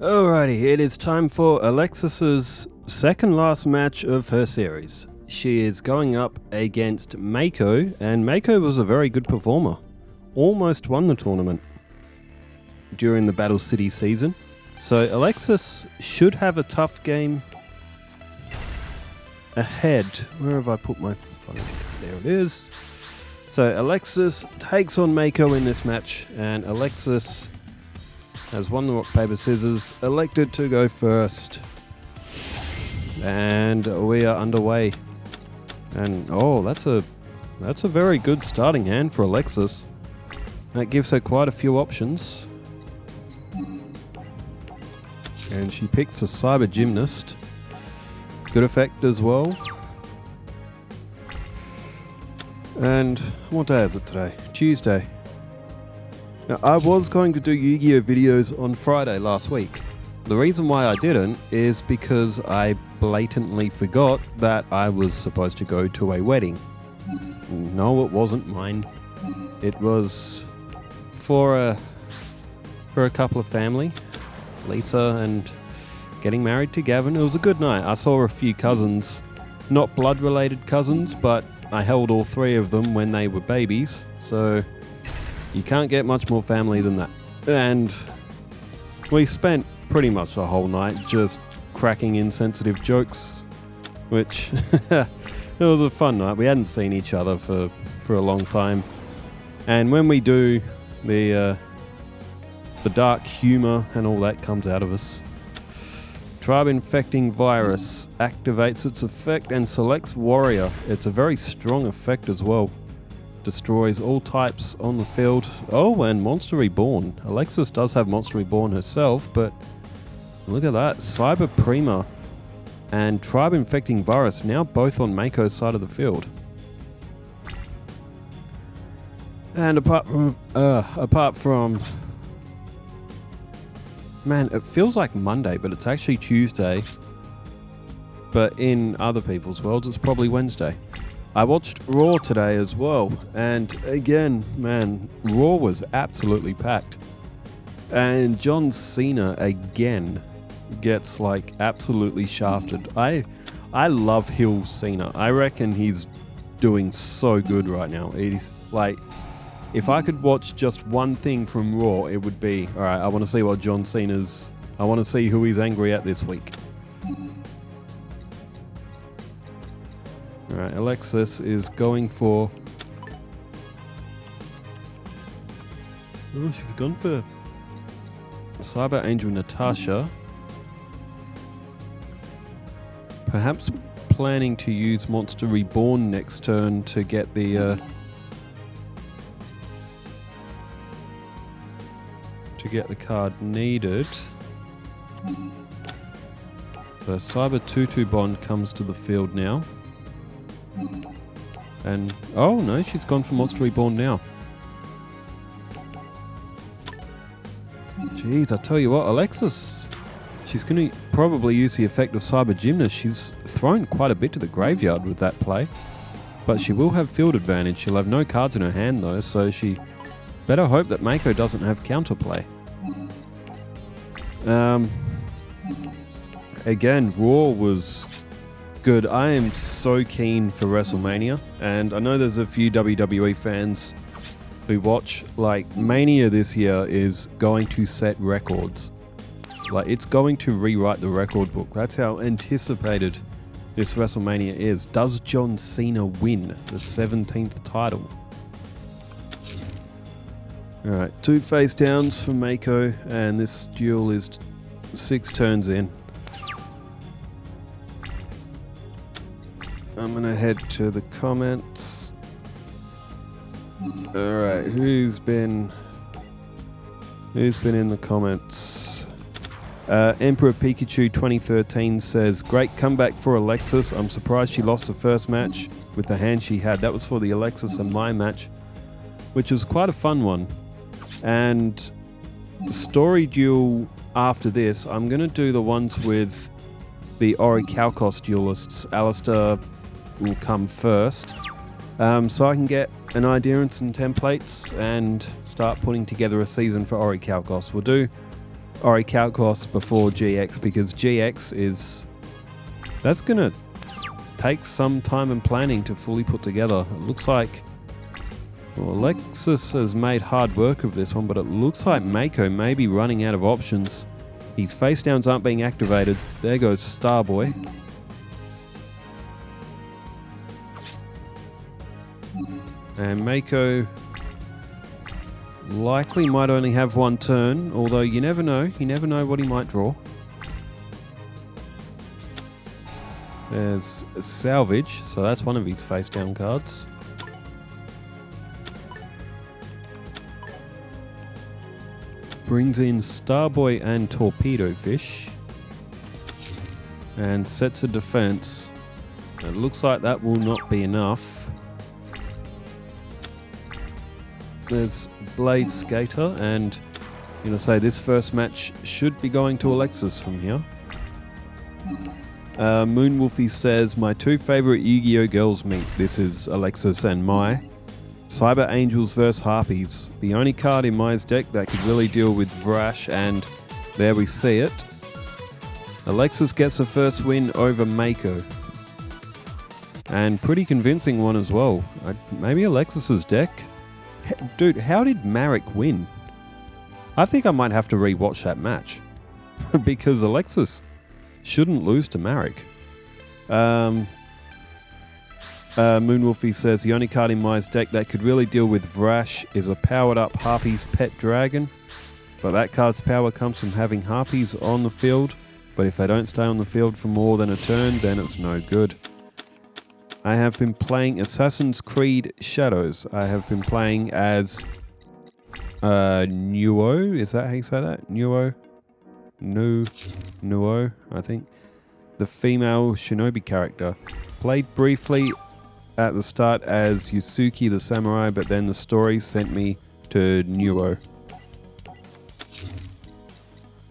Alrighty, it is time for Alexis's second last match of her series. She is going up against Mako, and Mako was a very good performer. Almost won the tournament during the Battle City season. So Alexis should have a tough game ahead. Where have I put my phone? There it is. So Alexis takes on Mako in this match, and Alexis has won the rock, paper, scissors, elected to go first. And we are underway. And that's a very good starting hand for Alexis. That gives her quite a few options. And she picks a cyber gymnast. Good effect as well. And what day is it today? Tuesday. Now, I was going to do Yu-Gi-Oh videos on Friday last week. The reason why I didn't is because I blatantly forgot that I was supposed to go to a wedding. No, it wasn't mine. It was for a couple of family, Lisa and getting married to Gavin. It was a good night. I saw a few cousins, not blood-related cousins, but I held all three of them when they were babies, so you can't get much more family than that. And we spent pretty much the whole night just cracking insensitive jokes, which it was a fun night. We hadn't seen each other for a long time. And when we do, the dark humor and all that comes out of us. Tribe Infecting Virus activates its effect and selects Warrior. It's a very strong effect as well. Destroys all types on the field. Oh, and Monster Reborn. Alexis does have Monster Reborn herself, but look at that. Cyber Prima and Tribe Infecting Virus now both on Mako's side of the field. And apart from man, it feels like Monday, but it's actually Tuesday. But in other people's worlds, it's probably Wednesday. I watched Raw today as well, and again, man, Raw was absolutely packed. And John Cena again gets like absolutely shafted. I love heel Cena. I reckon he's doing so good right now. He's like, if I could watch just one thing from Raw, it would be, alright, I want to see what John Cena's, I want to see who he's angry at this week. Alright, Alexis is going for... Oh, she's gone for Cyber Angel Natasha. Perhaps planning to use Monster Reborn next turn to get the... to get the card needed. The Cyber 2-2 Bond comes to the field now. And, oh no, she's gone for Monster Reborn now. Jeez, I tell you what, Alexis, she's going to probably use the effect of Cyber Gymnast. She's thrown quite a bit to the graveyard with that play. But she will have field advantage. She'll have no cards in her hand though, so she better hope that Mako doesn't have counterplay. Again, Raw was good. I am so keen for WrestleMania, and I know there's a few WWE fans who watch. Like, Mania this year is going to set records. Like, it's going to rewrite the record book. That's how anticipated this WrestleMania is. Does John Cena win the 17th title? Alright, 2 face downs for Mako, and this duel is 6 turns in. I'm gonna head to the comments. Alright, who's been in the comments? Emperor Pikachu 2013 says, great comeback for Alexis. I'm surprised she lost the first match with the hand she had. That was for the Alexis and my match, which was quite a fun one. And story duel after this, I'm going to do the ones with the Orichalcos duelists. Alistair will come first, so I can get an idea and some templates and start putting together a season for Orichalcos. We'll do Orichalcos before GX, because GX is... That's going to take some time and planning to fully put together. It looks like... Well, Alexis has made hard work of this one, but it looks like Mako may be running out of options. His face downs aren't being activated. There goes Starboy. And Mako likely might only have one turn, although you never know. You never know what he might draw. There's Salvage, so that's one of his face down cards. Brings in Starboy and Torpedo Fish. And sets a defense. It looks like that will not be enough. There's Blade Skater, and I'm going to say this first match should be going to Alexis from here. Moonwolfie says, my two favorite Yu-Gi-Oh girls meet. This is Alexis and Mai. Cyber Angels vs Harpies. The only card in Mai's deck that could really deal with Vrash, and there we see it. Alexis gets the first win over Mako. And pretty convincing one as well. Maybe Alexis's deck? Dude, how did Marek win? I think I might have to rewatch that match. Because Alexis shouldn't lose to Marek. Moonwolfie says, the only card in Mai's deck that could really deal with Vrash is a powered up Harpy's Pet Dragon. But that card's power comes from having Harpies on the field. But if they don't stay on the field for more than a turn, then it's no good. I have been playing Assassin's Creed Shadows. I have been playing as Nuo. Is that how you say that? Nuo? Nuo, I think. The female shinobi character. Played briefly at the start as Yusuke the samurai, but then the story sent me to Nuo.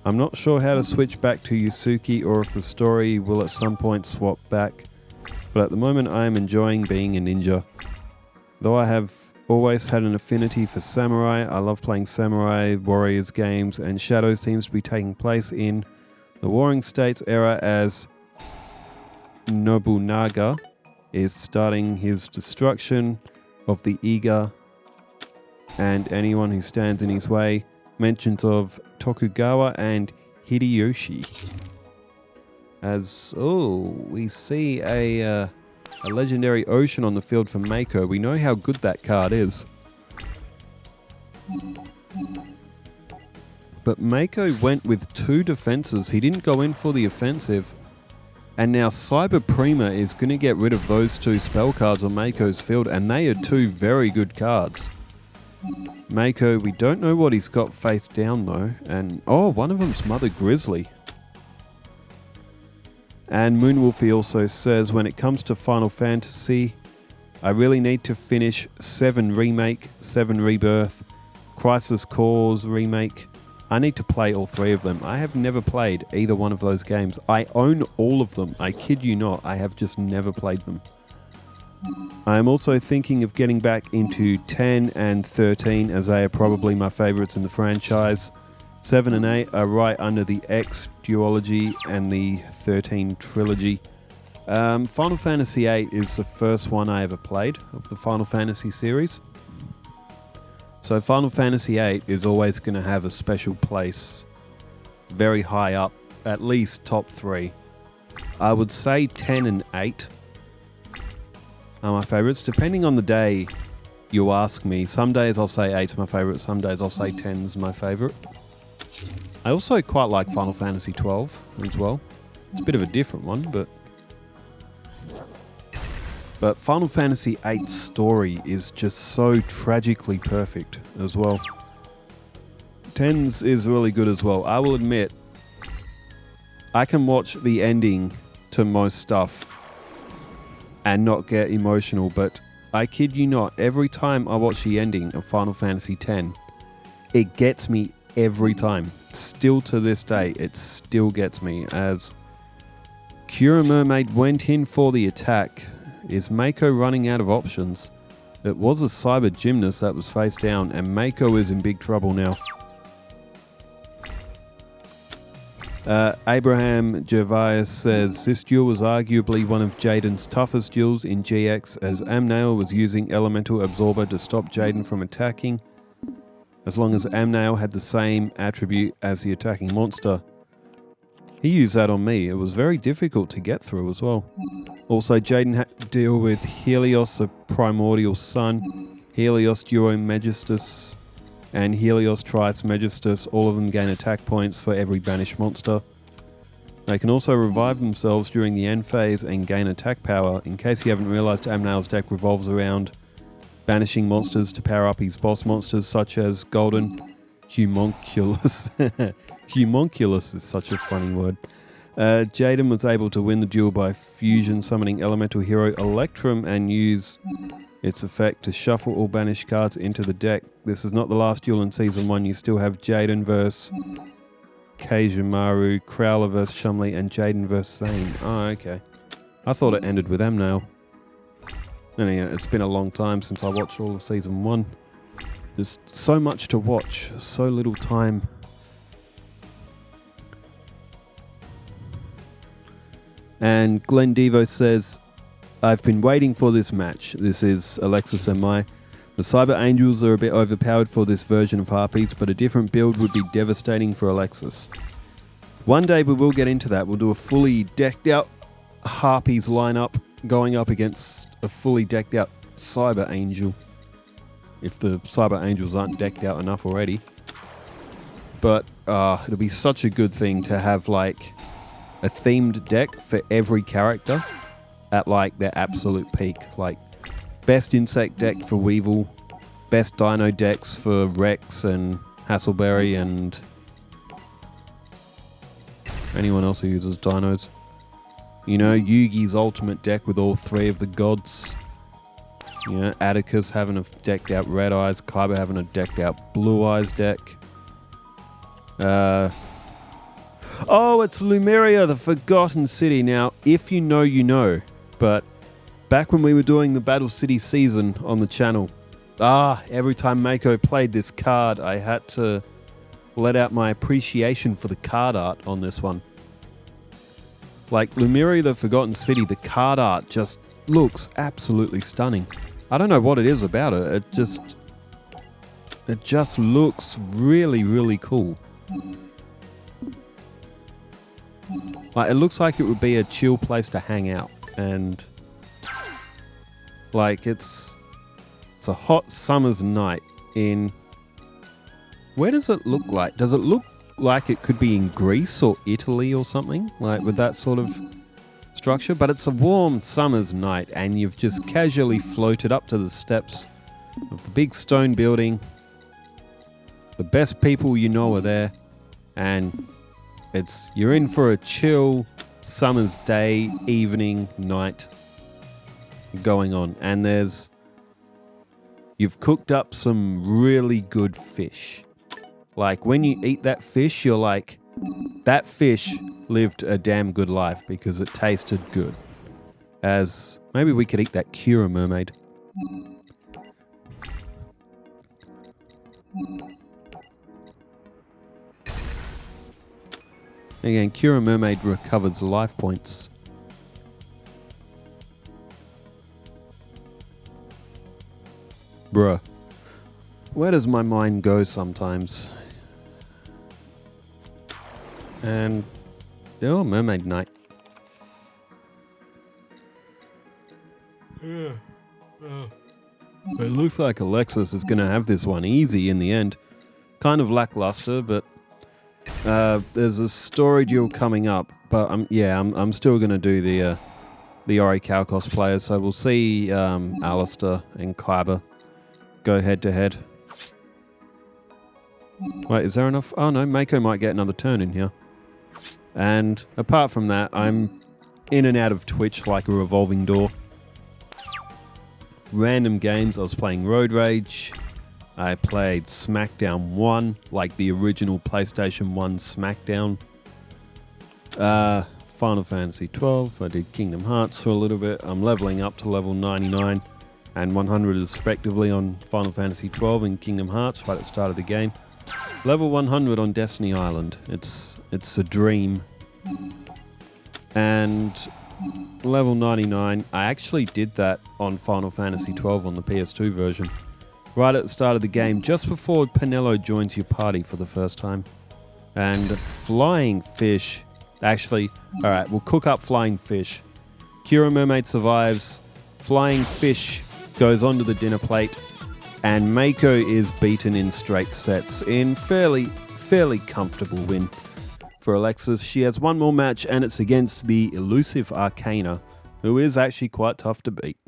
I'm not sure how to switch back to Yusuke or if the story will at some point swap back. But at the moment I am enjoying being a ninja. Though I have always had an affinity for samurai, I love playing samurai warriors games, and Shadow seems to be taking place in the Warring States era as Nobunaga is starting his destruction of the eager and anyone who stands in his way. Mentions of Tokugawa and Hideyoshi. As, we see a legendary ocean on the field for Mako. We know how good that card is. But Mako went with two defenses. He didn't go in for the offensive. And now Cyber Prima is going to get rid of those two spell cards on Mako's field, and they are two very good cards. Mako, we don't know what he's got face down though. And, one of them's Mother Grizzly. And Moonwolfie also says, when it comes to Final Fantasy, I really need to finish 7 Remake, 7 Rebirth, Crisis Core Remake. I need to play all 3 of them. I have never played either one of those games. I own all of them. I kid you not. I have just never played them. I am also thinking of getting back into 10 and 13, as they are probably my favourites in the franchise. 7 and 8 are right under the X duology and the 13 trilogy. Final Fantasy VIII is the first one I ever played of the Final Fantasy series. So Final Fantasy VIII is always going to have a special place very high up, at least top 3. I would say 10 and 8 are my favourites. Depending on the day you ask me, some days I'll say 8's my favourite, some days I'll say 10's my favourite. I also quite like Final Fantasy XII as well. It's a bit of a different one, but Final Fantasy VIII's story is just so tragically perfect as well. 10's is really good as well. I will admit, I can watch the ending to most stuff and not get emotional, but I kid you not, every time I watch the ending of Final Fantasy X, it gets me every time. Still to this day, it still gets me. As Cura Mermaid went in for the attack, is Mako running out of options? It was a Cyber Gymnast that was face down, and Mako is in big trouble now. Abraham Gervais says, this duel was arguably one of Jaden's toughest duels in GX, as Amnail was using Elemental Absorber to stop Jaden from attacking, as long as Amnail had the same attribute as the attacking monster. He used that on me. It was very difficult to get through as well. Also, Jaden had to deal with Helios, the Primordial Sun, Helios Duo Magistus, and Helios Trice Magistus. All of them gain attack points for every banished monster. They can also revive themselves during the end phase and gain attack power. In case you haven't realized, Amnail's deck revolves around banishing monsters to power up his boss monsters, such as Golden Homunculus. Homunculus is such a funny word. Jaden was able to win the duel by fusion summoning elemental hero Electrum and use its effect to shuffle all banished cards into the deck. This is not the last duel in Season 1. You still have Jaden vs. Keijimaru, Crowler vs. Shumley, and Jaden vs. Zane. Oh, okay. I thought it ended with M now. Anyway, it's been a long time since I watched all of Season 1. There's so much to watch, so little time. And Glenn Devo says, I've been waiting for this match. This is Alexis and Mai. The Cyber Angels are a bit overpowered for this version of Harpies, but a different build would be devastating for Alexis. One day we will get into that. We'll do a fully decked out Harpies lineup going up against a fully decked out Cyber Angel. If the Cyber Angels aren't decked out enough already. But it'll be such a good thing to have like a themed deck for every character at like their absolute peak. Like best insect deck for Weevil, best dino decks for Rex and Hasselberry and anyone else who uses dinos. You know, Yugi's ultimate deck with all three of the gods. You know, Atticus having a decked out Red Eyes, Kaiba having a decked out Blue Eyes deck. Oh, it's Lumeria, the Forgotten City. Now, if you know, you know. But back when we were doing the Battle City season on the channel, every time Mako played this card, I had to let out my appreciation for the card art on this one. Like, Lumeria, the Forgotten City, the card art just looks absolutely stunning. I don't know what it is about it. It just looks really, really cool. Like, it looks like it would be a chill place to hang out, and like it's a hot summer's night in, where does it look like? Does it look like it could be in Greece or Italy or something, like with that sort of structure? But it's a warm summer's night and you've just casually floated up to the steps of the big stone building. The best people you know are there, and you're in for a chill summer's day, evening, night going on. And you've cooked up some really good fish. Like when you eat that fish, you're like, that fish lived a damn good life because it tasted good. As maybe we could eat that Kira mermaid. Again, Kira Mermaid recovers life points. Bruh. Where does my mind go sometimes? And oh, Mermaid Night. It looks like Alexis is going to have this one easy in the end. Kind of lackluster, but there's a story duel coming up. But I'm still going to do the Ori Kalkos players. So we'll see Alistair and Kaiba go head to head. Wait, is there enough? Oh no, Mako might get another turn in here. And apart from that, I'm in and out of Twitch like a revolving door. Random games, I was playing Road Rage. I played SmackDown 1, like the original PlayStation 1 SmackDown. Final Fantasy 12, I did Kingdom Hearts for a little bit. I'm leveling up to level 99 and 100 respectively on Final Fantasy 12 and Kingdom Hearts right at the start of the game. Level 100 on Destiny Island. It's a dream. And level 99. I actually did that on Final Fantasy XII on the PS2 version. Right at the start of the game, just before Penelo joins your party for the first time. And Flying Fish... Actually, alright, we'll cook up Flying Fish. Kira Mermaid survives. Flying Fish goes onto the dinner plate. And Mako is beaten in straight sets in fairly comfortable win for Alexis. She has one more match, and it's against the elusive Arkana, who is actually quite tough to beat.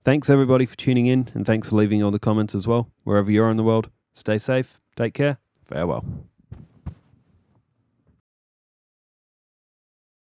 Thanks everybody for tuning in, and thanks for leaving all the comments as well. Wherever you are in the world, stay safe, take care, farewell.